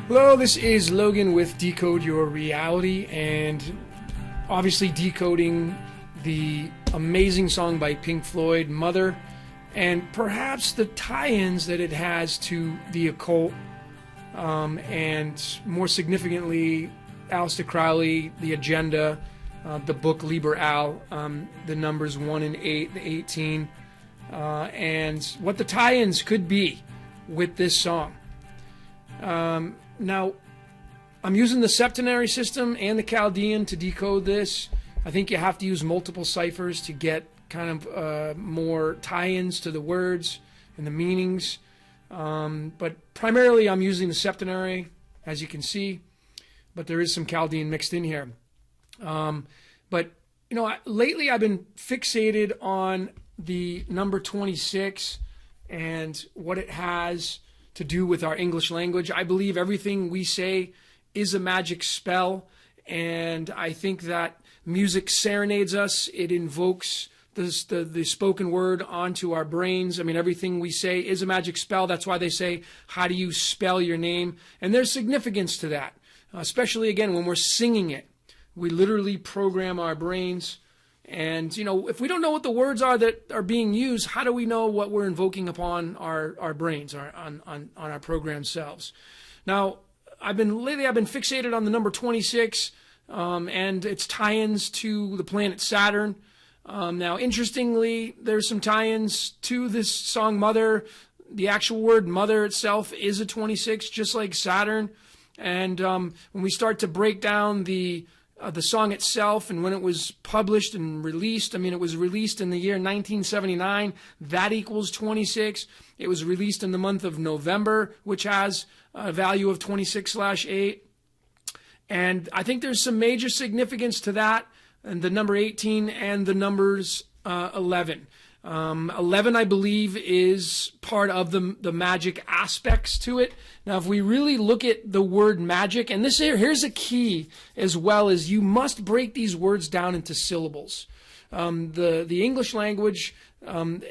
Hello, this is Logan with Decode Your Reality, and obviously decoding the amazing song by Pink Floyd, Mother, and perhaps the tie-ins that it has to the occult, and more significantly, Aleister Crowley, the agenda, the book Liber Al, the numbers 1 and 8, the 18, and what the tie-ins could be with this song. Now, I'm using the septenary system and the Chaldean to decode this. I think you have to use multiple ciphers to get kind of more tie-ins to the words and the meanings. But primarily I'm using the septenary, as you can see, but there is some Chaldean mixed in here. But, you know, lately I've been fixated on the number 26 and what it has to do with our English language. I believe everything we say is a magic spell, and I think that music serenades us. It invokes the spoken word onto our brains. I mean, everything we say is a magic spell. That's why they say, how do you spell your name? And there's significance to that, especially, again, when we're singing it. We literally program our brains. And, you know, if we don't know what the words are that are being used, how do we know what we're invoking upon our brains, on our programmed selves? Now, lately I've been fixated on the number 26 and its tie-ins to the planet Saturn. Now, interestingly, there's some tie-ins to this song Mother. The actual word Mother itself is a 26, just like Saturn. And when we start to break down the song itself and when it was published and released. I mean, it was released in the year 1979. That equals 26. It was released in the month of November, which has a value of 26/8. And I think there's some major significance to that, and the number 18 and the numbers 11. 11, I believe, is part of the magic aspects to it. Now, if we really look at the word magic, and here's a key as well, is you must break these words down into syllables. The English language,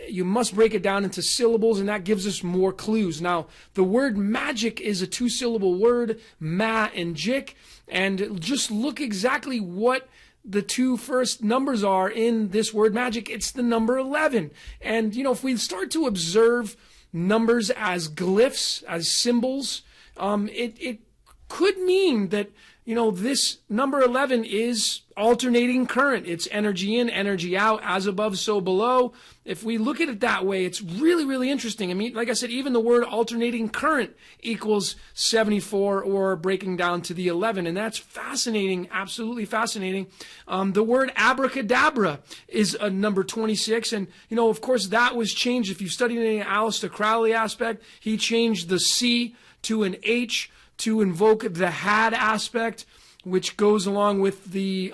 you must break it down into syllables, and that gives us more clues. Now, the word magic is a 2-syllable word, ma and jik, and just look exactly what the two first numbers are in this word magic. It's the number 11. And, you know, if we start to observe numbers as glyphs, as symbols, it could mean that, you know, this number 11 is alternating current. It's energy in, energy out, as above, so below. If we look at it that way, it's really, really interesting. I mean, like I said, even the word alternating current equals 74, or breaking down to the 11. And that's fascinating, absolutely fascinating. The word abracadabra is a number 26. And, you know, of course, that was changed. If you studied any Aleister Crowley aspect, he changed the C to an H to invoke the had aspect, which goes along with the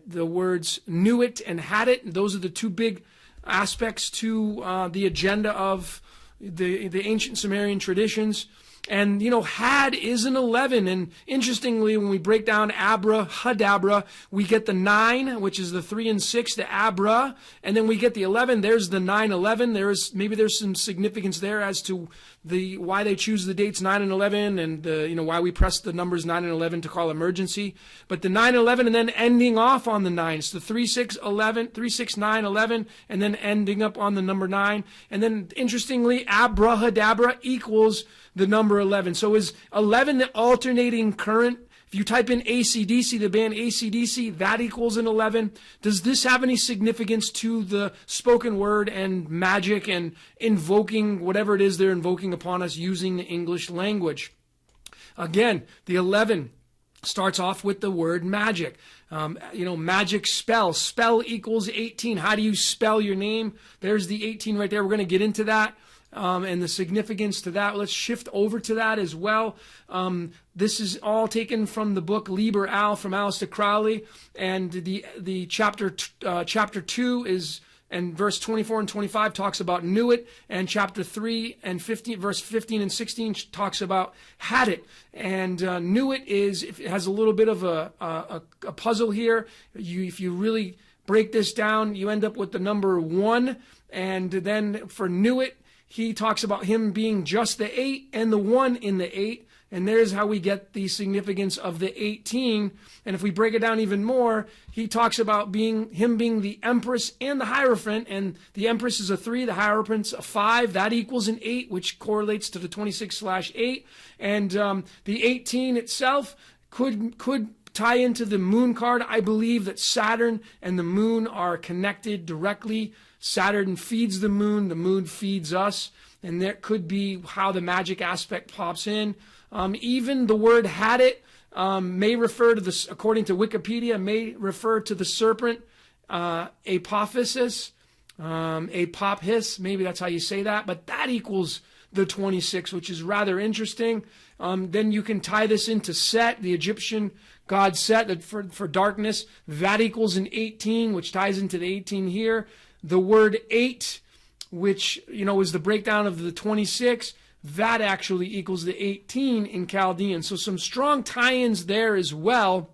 words knew it and had it. Those are the two big aspects to the agenda of the ancient Sumerian traditions. And, you know, had is an 11. And interestingly, when we break down abrahadabra, we get the 9, which is the 3 and 6, the abra. And then we get the 11. There's the 9/11. Maybe there's some significance there as to why they choose the dates 9 and 11, and why we press the numbers 9 and 11 to call emergency. But the 9/11 and then ending off on the 9. It's the 3-6-11, 3-6-9-11, and then ending up on the number 9. And then interestingly, abrahadabra equals the number 11. So is 11 the alternating current? If you type in AC/DC, the band AC/DC, that equals an 11. Does this have any significance to the spoken word and magic and invoking whatever it is they're invoking upon us using the English language? Again, the 11 starts off with the word magic. Magic spell. Spell equals 18. How do you spell your name? There's the 18 right there. We're going to get into that. And the significance to that. Let's shift over to that as well. This is all taken from the book Liber Al from Aleister Crowley, and the chapter 2 is, and verse 24 and 25 talks about knew it, and chapter 3 and 15, verse 15 and 16 talks about had it. And knew it has a little bit of a puzzle here. If you really break this down, you end up with the number 1, and then for knew it, he talks about him being just the 8 and the 1 in the 8. And there's how we get the significance of the 18. And if we break it down even more, he talks about him being the Empress and the Hierophant. And the Empress is a 3, the Hierophant's a 5. That equals an 8, which correlates to the 26/8. And the 18 itself could tie into the moon card. I believe that Saturn and the moon are connected directly. Saturn feeds the moon feeds us. And that could be how the magic aspect pops in. Even the word had it may refer to this, according to Wikipedia, may refer to the serpent, apophysis, apophis, maybe that's how you say that, but that equals the 26, which is rather interesting. Then you can tie this into Set, the Egyptian god Set, for darkness. That equals an 18, which ties into the 18 here. The word 8, which, is the breakdown of the 26, that actually equals the 18 in Chaldean. So some strong tie-ins there as well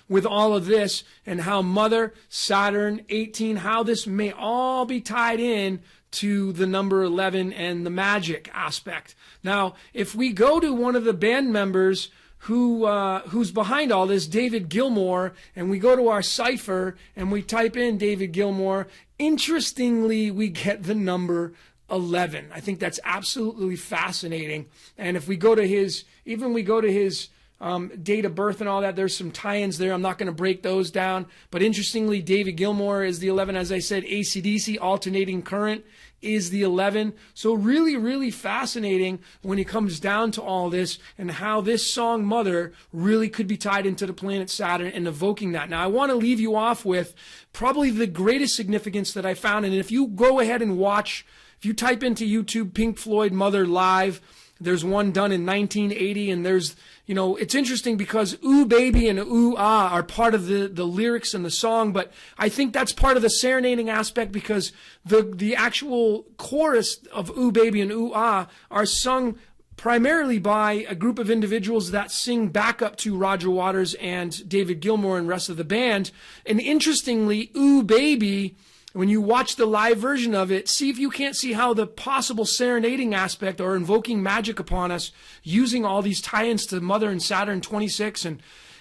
with all of this, and how Mother, Saturn, 18, how this may all be tied in to the number 11 and the magic aspect. Now, if we go to one of the band members who's behind all this, David Gilmour, and we go to our cipher and we type in David Gilmour, interestingly, we get the number 11. I think that's absolutely fascinating. And if we go to his date of birth and all that, there's some tie-ins there. I'm not going to break those down. But interestingly, David Gilmour is the 11. As I said, AC/DC, alternating current, is the 11. So really, really fascinating when it comes down to all this, and how this song Mother really could be tied into the planet Saturn and evoking that. Now, I want to leave you off with probably the greatest significance that I found. And if you go ahead and watch, if you type into YouTube Pink Floyd Mother Live, there's one done in 1980, and there's, it's interesting because Ooh Baby and Ooh Ah are part of the lyrics and the song, but I think that's part of the serenading aspect, because the actual chorus of Ooh Baby and Ooh Ah are sung primarily by a group of individuals that sing backup to Roger Waters and David Gilmour and rest of the band. And interestingly, Ooh Baby, when you watch the live version of it, see if you can't see how the possible serenading aspect or invoking magic upon us using all these tie-ins to Mother and Saturn 26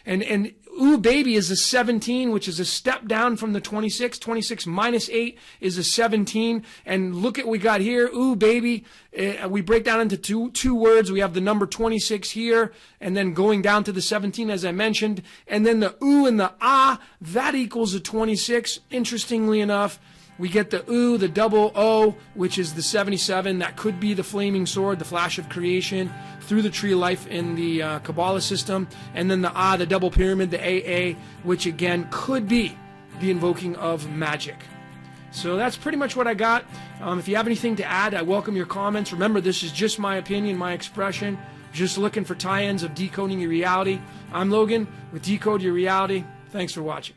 and Ooh Baby is a 17, which is a step down from the 26. 26 minus 8 is a 17. And look at what we got here. Ooh Baby, we break down into two words. We have the number 26 here, and then going down to the 17, as I mentioned. And then the ooh and the ah, that equals a 26. Interestingly enough, we get the ooh, the double O, which is the 77. That could be the flaming sword, the flash of creation, through the tree of life in the Kabbalah system. And then the ah, the double pyramid, the AA, which again could be the invoking of magic. So that's pretty much what I got. If you have anything to add, I welcome your comments. Remember, this is just my opinion, my expression. Just looking for tie-ins of decoding your reality. I'm Logan with Decode Your Reality. Thanks for watching.